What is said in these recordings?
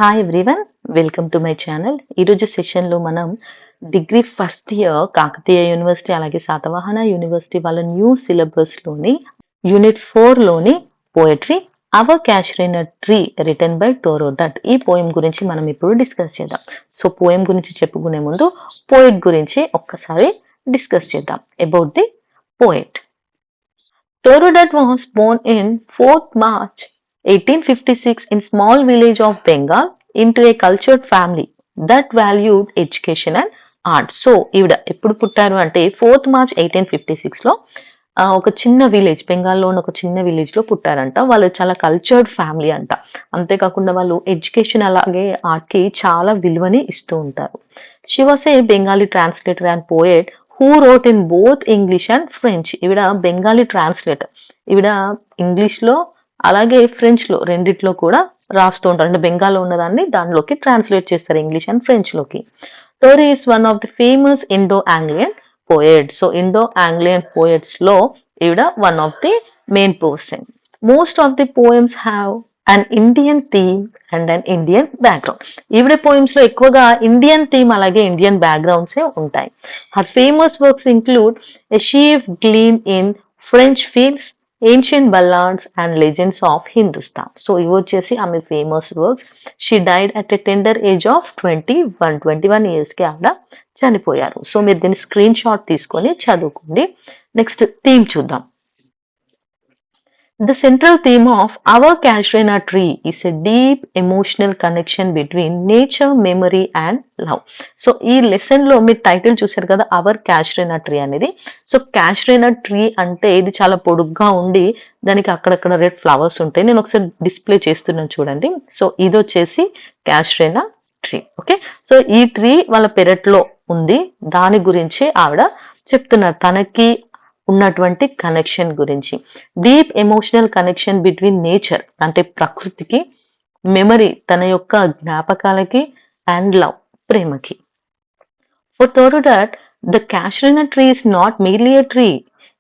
Hi everyone, welcome to my channel. ఈరోజు సెషన్లో మనం degree first year Kakatiya university అలాగే శాతవాహన యూనివర్సిటీ వాళ్ళ న్యూ సిలబస్లోని యూనిట్ 4లోని poetry our casuarina tree written by Toru Dutt ఈ పోయం గురించి మనం ఇప్పుడు డిస్కస్ చేద్దాం. సో పోయం గురించి చెప్పుకునే ముందు పోయిట్ గురించి ఒక్కసారి డిస్కస్ చేద్దాం. About the poet. Torodot was born in 4th March 1856 in small village of Bengal into a cultured family that valued education and art. So ఈవిడ ఎప్పుడు పుట్టారు అంటే 4th March 1856లో ఒక చిన్న విలేజ్, బెంగాల్లో ఉన్న ఒక చిన్న విలేజ్ లో పుట్టారంట. వాళ్ళు చాలా కల్చర్డ్ ఫ్యామిలీ అంట. అంతేకాకుండా వాళ్ళు ఎడ్యుకేషన్ అలాగే ఆర్ట్ కి చాలా విలువని ఇస్తూ ఉంటారు. She was a Bengali translator and poet who wrote in both English and French. ఈవిడ బెంగాలీ ట్రాన్స్లేటర్. ఈవిడ ఇంగ్లీష్ లో అలాగే ఫ్రెంచ్ లో రెండిట్లో కూడా రాస్తూ ఉంటారు. అంటే బెంగాల్లో ఉన్నదాన్ని దానిలోకి ట్రాన్స్లేట్ చేస్తారు ఇంగ్లీష్ అండ్ ఫ్రెంచ్ లోకి. Toru is one of the famous Indo-Anglian poets. So Indo-Anglian poets లో ఈవిడ one of the main person. Most of the poems have an Indian theme and an Indian background. ఈవిడ poems లో ఎక్కువగా Indian theme అలాగే Indian backgrounds ఉంటాయి. Her famous works include A Sheaf Gleam in French Fields, Ancient Ballads and Legends of Hindustan. So ఇవి వచ్చేసి ఆమె famous works. She died at a tender age of 21 years కి ఆవిడ చనిపోయారు. So మీరు దీన్ని స్క్రీన్ షాట్ తీసుకొని చదువుకోండి. నెక్స్ట్ థీమ్ చూద్దాం. The central theme of Our Casuarina Tree is a deep emotional connection between nature, memory and love. So ఈ lesson లో మీరు టైటిల్ చూసారు కదా, అవర్ క్యాష్రైనా ట్రీ అనేది. సో క్యాష్రైనా ట్రీ అంటే ఇది చాలా పొడుగ్గా ఉండి దానికి అక్కడక్కడ రెడ్ ఫ్లవర్స్ ఉంటాయి. నేను ఒకసారి డిస్ప్లే చేస్తున్నాను చూడండి. సో ఇది వచ్చేసి క్యాష్రైనా ట్రీ. ఓకే, సో ఈ ట్రీ వాళ్ళ పెరట్లో ఉంది. దాని గురించి ఆవిడ చెప్తున్నారు, తనకి ఉన్నటువంటి కనెక్షన్ గురించి. Deep emotional connection between nature అంటే ప్రకృతికి, మెమరీ తన యొక్క జ్ఞాపకాలకి, అండ్ లవ్ ప్రేమకి. For టోరోడట్ the క్యాష్రైనా tree is not merely a tree.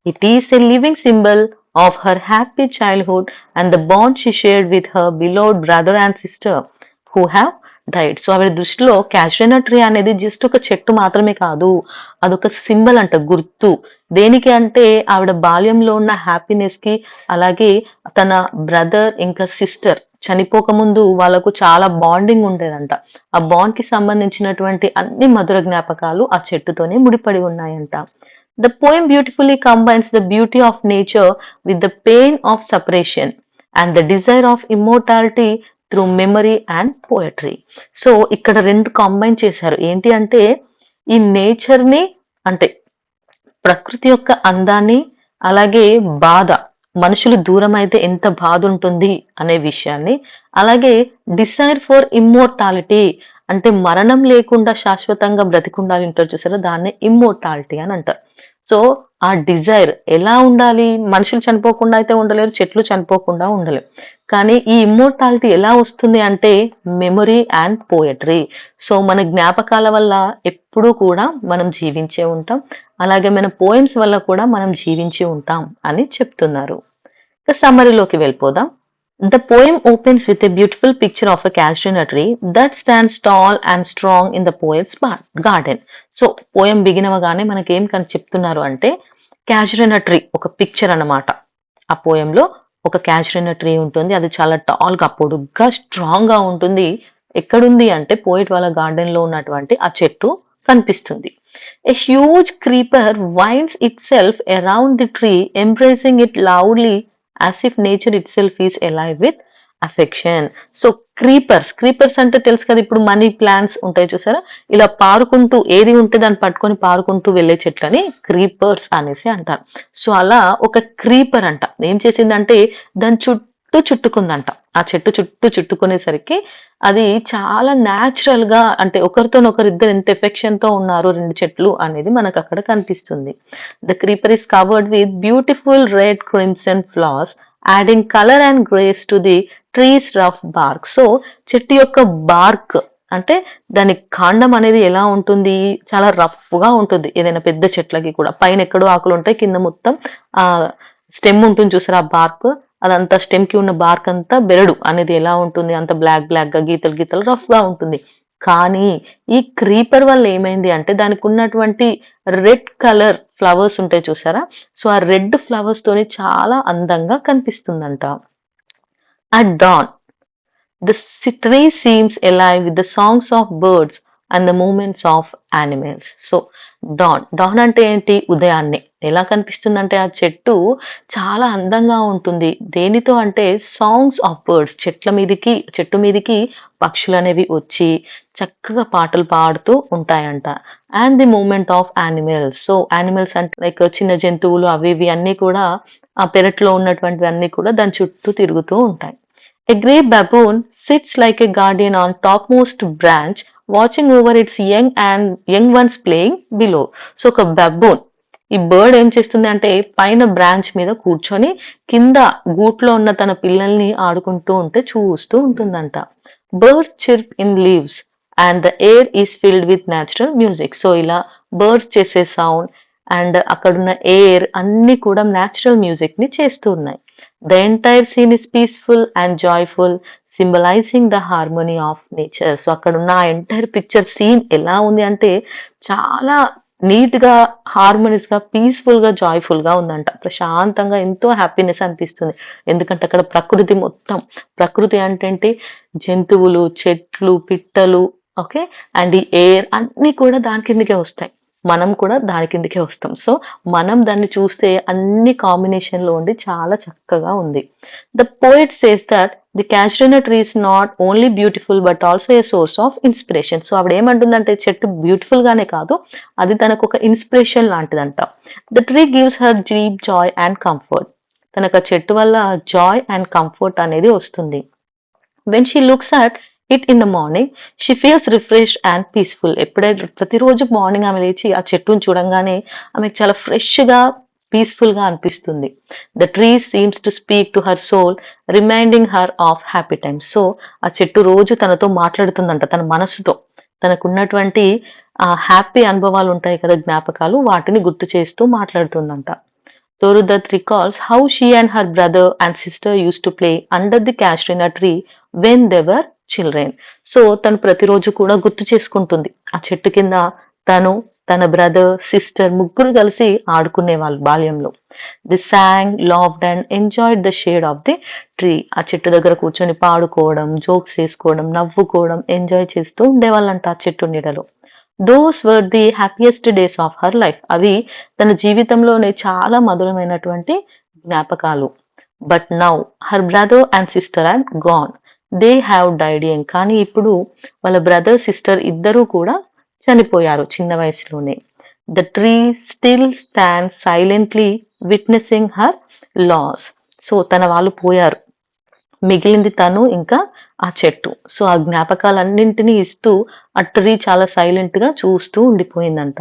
It is a living symbol of her happy childhood and the bond she shared with her beloved brother and sister who have diet. So ఆవిడ దృష్టిలో క్యాష్రైనా tree అనేది just ఒక చెట్టు మాత్రమే కాదు, అదొక symbol అంట, గుర్తు. దేనికి అంటే ఆవిడ బాల్యంలో ఉన్న హ్యాపీనెస్ కి, అలాగే తన బ్రదర్ ఇంకా సిస్టర్ చనిపోకముందు వాళ్ళకు చాలా బాండింగ్ ఉండేదంట. ఆ బాండ్ కి సంబంధించినటువంటి అన్ని మధుర జ్ఞాపకాలు ఆ చెట్టుతోనే ముడిపడి ఉన్నాయంట. The poem beautifully combines the beauty of nature with the pain of separation and the desire of immortality through memory and poetry. So ఇక్కడ రెండు కంబైన్ చేశారు. ఏంటి అంటే ఈ నేచర్ ని అంటే ప్రకృతి యొక్క అందాన్ని, అలాగే బాధ, మనుషులు దూరం అయితే ఎంత బాధ ఉంటుంది అనే విషయాన్ని, అలాగే డిసైర్ ఫర్ ఇమ్మోర్టాలిటీ అంటే మరణం లేకుండా శాశ్వతంగా బ్రతికుండాలి అంటారు చూసారా, దాన్నే ఇమ్మోర్టాలిటీ అని అంటారు. సో ఆ డిజైర్ ఎలా ఉండాలి, మనుషులు చనిపోకుండా అయితే ఉండలేరు, చెట్లు చనిపోకుండా ఉండలేవు. కానీ ఈ ఇమ్మోర్టాలిటీ ఎలా వస్తుంది అంటే మెమరీ అండ్ పోయట్రీ. సో మన జ్ఞాపకాల వల్ల ఎప్పుడూ కూడా మనం జీవించే ఉంటాం, అలాగే మన పోయమ్స్ వల్ల కూడా మనం జీవించి ఉంటాం అని చెప్తున్నారు. ఇక సమ్మరీలోకి వెళ్ళిపోదాం. The poem opens with a beautiful picture of a casuarina tree that stands tall and strong in the poet's garden. So poem begin అవగానే మనకి ఏం చెప్తున్నారు అంటే క్యాజురైనా ట్రీ ఒక పిక్చర్ అన్నమాట. ఆ పోయంలో ఒక క్యాజురైనా ట్రీ ఉంటుంది, అది చాలా టాల్ గా పొడుగ్గా స్ట్రాంగ్ గా ఉంటుంది. ఎక్కడుంది అంటే పోయిట్ వాళ్ళ గార్డెన్ లో ఉన్నటువంటి ఆ చెట్టు కనిపిస్తుంది. A huge creeper winds itself around the tree, embracing it loudly as if nature itself is alive with affection. So creepers అంటే తెలుసు కదా, ఇప్పుడు మనీ ప్లాంట్స్ ఉంటాయి చూసారా, ఇలా పారుకుంటూ ఏది ఉంటే దాన్ని పట్టుకొని పారుకుంటూ వెళ్ళే చెట్లని క్రీపర్స్ అనేసి అంటారు. సో అలా ఒక క్రీపర్ అంట ఏం చేసిందంటే దాని చుట్టూ చుట్టుకుందంట. ఆ చెట్టు చుట్టూ చుట్టుకునేసరికి అది చాలా న్యాచురల్ గా, అంటే ఒకరిద్దరు ఎంత ఎఫెక్షన్ తో ఉన్నారు రెండు చెట్లు అనేది మనకు అక్కడ కనిపిస్తుంది. The creeper is covered with beautiful red crimson flowers adding colour and grace to the trees rough BARC. So చెట్టు యొక్క బార్క్ అంటే దాని కాండం అనేది ఎలా ఉంటుంది, చాలా రఫ్ గా ఉంటుంది. ఏదైనా పెద్ద చెట్లకి కూడా పైన ఎక్కడో ఆకులు ఉంటాయి, కింద మొత్తం ఆ స్టెమ్ ఉంటుంది చూసారా, ఆ బార్క్ అదంతా స్టెమ్‌కి ఉన్న బార్క్ అంతా బెరడు అనేది ఎలా ఉంటుంది? అంత బ్లాక్‌గా గీతలు గీతలు రఫ్‌గా ఉంటుంది. కానీ ఈ క్రీపర్ వల్ల ఏమైంది అంటే దానికున్నటువంటి రెడ్ కలర్ ఫ్లవర్స్ ఉంటాయి చూసారా? సో, ఆ రెడ్ ఫ్లవర్స్ తోని చాలా అందంగా కనిపిస్తుందంట. At dawn, the tree seems alive with the songs of birds and the movements of animals. So dawn అంటే ఏంటి? ఉదయాన్నే. ఎలా కనిపిస్తుందంటే ఆ చెట్టు చాలా అందంగా ఉంటుంది. దేనితో అంటే సాంగ్స్ ఆఫ్ బర్డ్స్ చెట్టు మీదికి పక్షులనేవి వచ్చి చక్కగా పాటలు పాడుతూ ఉంటాయంట. And the movement of animals. So animals అంటే లైక్ చిన్న జంతువులు అవి ఇవి అన్నీ కూడా ఆ పెరట్లో ఉన్నటువంటివన్నీ కూడా దాని చుట్టూ తిరుగుతూ ఉంటాయి. A grey baboon sits like a guardian on topmost branch, watching over its young ones playing below. So ఒక baboon ఈ బర్డ్ ఏం చేస్తుంది అంటే పైన బ్రాంచ్ మీద కూర్చొని కింద గూట్లో ఉన్న తన పిల్లల్ని ఆడుకుంటూ ఉంటే చూస్తూ ఉంటుందంట. Birds chirp in leaves and the air is filled with natural music. So ఇలా బర్డ్స్ చేసే సౌండ్ అండ్ అక్కడున్న ఎయిర్ అన్ని కూడా న్యాచురల్ మ్యూజిక్ ని చేస్తూ ఉన్నాయి. The entire scene is peaceful and joyful, symbolizing the harmony of nature. So అక్కడున్న ఆ ఎంటైర్ పిక్చర్ సీన్ ఎలా ఉంది అంటే చాలా నీట్ గా హార్మోనియస్ గా పీస్ఫుల్ గా జాయ్ఫుల్ గా ఉందంట. ప్రశాంతంగా ఎంతో హ్యాపీనెస్ అనిపిస్తుంది. ఎందుకంటే అక్కడ ప్రకృతి మొత్తం ప్రకృతి అంటే ఏంటి? జంతువులు, చెట్లు, పిట్టలు, ఓకే, అండ్ ఈ ఎయిర్ అన్నీ కూడా దాని కిందకే వస్తాయి. మనం కూడా దాని కిందకే వస్తాం. సో మనం దాన్ని చూస్తే అన్ని కాంబినేషన్ లో ఉండి చాలా చక్కగా ఉంది. The poet says that the cashew nut tree is not only beautiful but also a source of inspiration. So ఆవిడ ఏమంటుందంటే చెట్టు బ్యూటిఫుల్ గానే కాదు, అది తనకు ఒక ఇన్స్పిరేషన్ లాంటిదంట. The tree gives her deep joy and comfort. తనకు ఆ చెట్టు వల్ల జాయ్ అండ్ కంఫర్ట్ అనేది వస్తుంది. When she looks at it in the morning she feels refresh and peaceful. ఎప్పుడైతే ప్రతిరోజు మార్నింగ్ ఆమె లేచి ఆ చెట్టును చూడంగానే ఆమెకు చాలా ఫ్రెష్ గా పీస్ఫుల్ గా అనిపిస్తుంది. The tree seems to speak to her soul, reminding her of happy times. So ఆ చెట్టు రోజు తనతో మాట్లాడుతుందంట, తన మనసుతో తనకున్నటువంటి హ్యాపీ అనుభవాలు ఉంటాయి కదా, జ్ఞాపకాలు, వాటిని గుర్తు చేస్తూ మాట్లాడుతుందంట. Torudat recalls how she and her brother and sister used to play under the castorina tree when they were children. So తను ప్రతిరోజు కూడా గుర్తు చేసుకుంటుంది ఆ చెట్టు కింద తను, తన బ్రదర్, సిస్టర్ ముగ్గురు కలిసి ఆడుకునే వాళ్ళు బాల్యంలో. The song, laughed and enjoyed the shade of the tree. ఆ చెట్టు దగ్గర కూర్చొని పాడుకోవడం, జోక్స్ వేసుకోవడం, నవ్వుకోవడం, ఎంజాయ్ చేస్తూ ఉండేవాళ్ళంట ఆ చెట్టు నీడలో. Those were the happiest days of her life. అవి తన జీవితంలోనే చాలా మధురమైనటువంటి జ్ఞాపకాలు. But now her brother and sister are gone. They have died young. కానీ ఇప్పుడు వాళ్ళ బ్రదర్, సిస్టర్ ఇద్దరూ కూడా చనిపోయారు చిన్న వయసులోనే. The tree still stand silently witnessing her loss. So తన వాళ్ళు పోయారు, మిగిలింది తను ఇంకా ఆ చెట్టు. సో ఆ జ్ఞాపకాలన్నింటినీ ఇస్తూ ఆ ట్రీ చాలా సైలెంట్ గా చూస్తూ ఉండిపోయిందంట.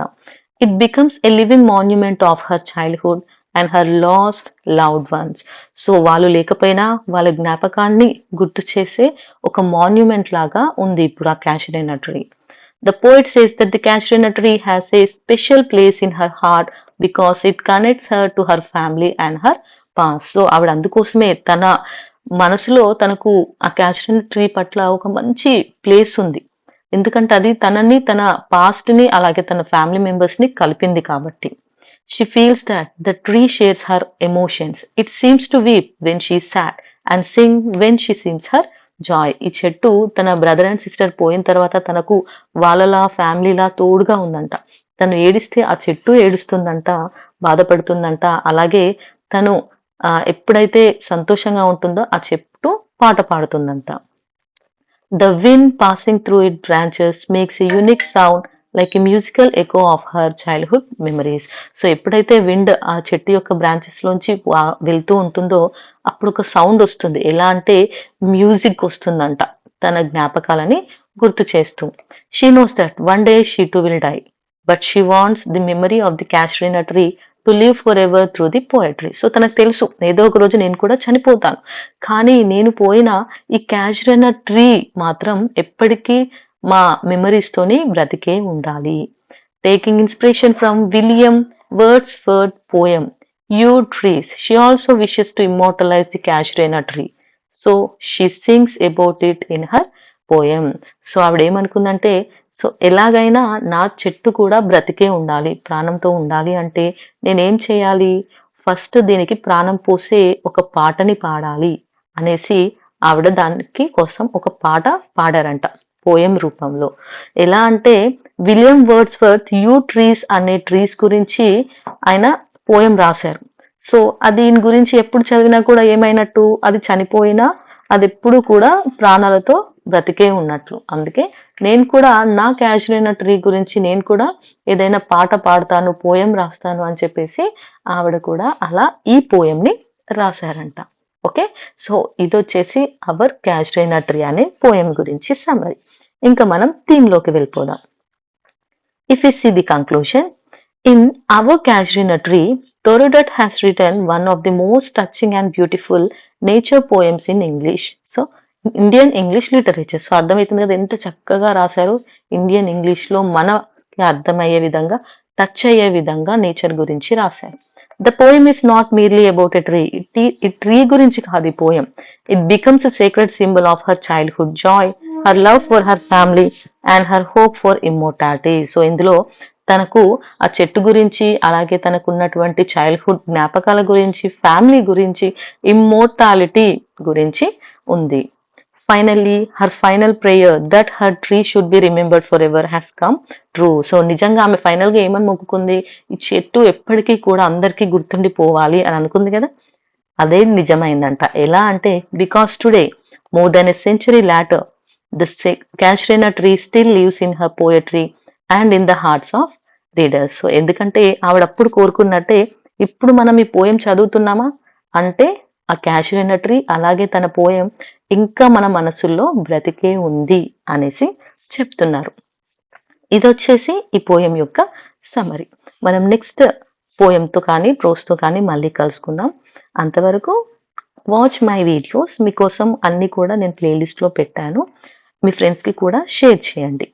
It becomes a living monument of her childhood and her lost loved ones. So వాళ్ళు లేకపోయినా వాళ్ళ జ్ఞాపకాన్ని గుర్తు చేసే ఒక మాన్యుమెంట్ లాగా ఉంది ఇప్పుడు ఆ క్యాషరైన tree. The poet says that the casuarina tree has a special place in her heart because it connects her to her family and her past. So ఆవిడ అందుకోసమే తన మనసులో తనకు ఆ క్యాషరైన ట్రీ పట్ల ఒక మంచి ప్లేస్ ఉంది. ఎందుకంటే అది తనని, తన పాస్ట్ ని, అలాగే తన ఫ్యామిలీ మెంబర్స్ ని కలిపింది కాబట్టి. She feels that the tree shares her emotions. It seems to weep when she is sad and sing when she sings her Joy. ఈ చెట్టు తన బ్రదర్ అండ్ సిస్టర్ పోయిన తర్వాత తనకు వాళ్ళలా ఫ్యామిలీలా తోడుగా ఉందంట. తను ఏడిస్తే ఆ చెట్టు ఏడుస్తుందంట, బాధపడుతుందంట. అలాగే తను ఎప్పుడైతే సంతోషంగా ఉంటుందో ఆ చెట్టు పాట పాడుతుందంట. The wind passing through it branches makes a unique sound like a musical echo of her childhood memories. So ఎప్పుడైతే విండ్ ఆ చెట్టు యొక్క బ్రాంచెస్ లోంచి వెళ్తూ ఉంటుందో అప్పుడు ఒక సౌండ్ వస్తుంది. ఎలా అంటే మ్యూజిక్ వస్తుందంట, తన జ్ఞాపకాలని గుర్తు చేస్తూ. She knows that one day she too will die but she wants the memory of the casuarina tree to live forever through the poetry. So తనకు తెలుసు ఏదో ఒక రోజు నేను కూడా చనిపోతాను, కానీ నేను పోయిన ఈ క్యాషరైన ట్రీ మాత్రం ఎప్పటికీ మా మెమరీస్ తోని బ్రతికే ఉండాలి. Taking inspiration from William Wordsworth poem you trees. She also wishes to immortalize the casuarina tree. So she sings about it in her poem. So ఆవిడ ఏమనుకుందంటే, సో ఎలాగైనా నా చెట్టు కూడా బ్రతికే ఉండాలి, ప్రాణంతో ఉండాలి అంటే నేనేం చేయాలి, ఫస్ట్ దీనికి ప్రాణం పోసే ఒక పాటని పాడాలి అనేసి ఆవిడ దానికి కోసం ఒక పాట పాడారంట పోయం రూపంలో. ఎలా అంటే విలియం వర్డ్స్వర్త్ యూ ట్రీస్ అనే ట్రీస్ గురించి ఆయన పోయం రాశారు. సో అది దీని గురించి ఎప్పుడు చదివినా కూడా ఏమైనట్టు, అది చనిపోయినా అది ఎప్పుడు కూడా ప్రాణాలతో బ్రతికే ఉన్నట్లు. అందుకే నేను కూడా నా క్యాజువల్ ట్రీ గురించి నేను కూడా ఏదైనా పాట పాడతాను, పోయం రాస్తాను అని చెప్పేసి ఆవిడ కూడా అలా ఈ పోయంని రాశారంట. ఓకే, సో ఇది వచ్చేసి అవర్ క్యాజువల్ ట్రీ అనే పోయం గురించి సమ్మరీ. ఇంకా మనం థీమ్లోకి వెళ్ళిపోదాం. If you see the conclusion, in Our Casuarina Tree, Torodot has written one of the most touching and beautiful nature poems in English. So, Indian English literature. So అర్థమవుతుంది కదా ఎంత చక్కగా రాశారు. ఇండియన్ ఇంగ్లీష్లో మనకి అర్థమయ్యే విధంగా, టచ్ అయ్యే విధంగా నేచర్ గురించి రాశారు. The poem is not merely about a tree. ఈ ట్రీ గురించి కాదు ఈ poem. It becomes a sacred symbol of her childhood Joy, her love for her family and her hope for immortality. So ఇందులో తనకు ఆ చెట్టు గురించి, అలాగే తనకు ఉన్నటువంటి చైల్డ్హుడ్ జ్ఞాపకాల గురించి, ఫ్యామిలీ గురించి, ఇమ్మోర్టాలిటీ గురించి ఉంది. Finally her final prayer that her tree should be remembered for ever has come true. So నిజంగా ఆమె ఫైనల్ గా ఏమని మొక్కుకుంది, ఈ చెట్టు ఎప్పటికీ కూడా అందరికీ గుర్తుండిపోవాలి అని అనుకుంది కదా, అదే నిజమైందంట. ఎలా అంటే because today more than a century later the casual tree still lives in her poetry and in the hearts of readers. So ఎందుకంటే ఆవిడ అప్పుడు కోరుకున్నట్టే ఇప్పుడు మనం ఈ పోయం చదువుతున్నామా అంటే ఆ క్యాజువల్ ట్రీ అలాగే తన పోయం ఇంకా మన మనసుల్లో బ్రతికే ఉంది అనేసి చెప్తున్నారు. ఇది వచ్చేసి ఈ పోయం యొక్క సమరీ. మనం నెక్స్ట్ పోయంతో కానీ ప్రోస్తో కానీ మళ్ళీ కలుసుకుందాం. అంతవరకు వాచ్ మై వీడియోస్. మీకోసం అన్ని కూడా నేను ప్లేలిస్ట్లో పెట్టాను. మీ ఫ్రెండ్స్కి కూడా షేర్ చేయండి.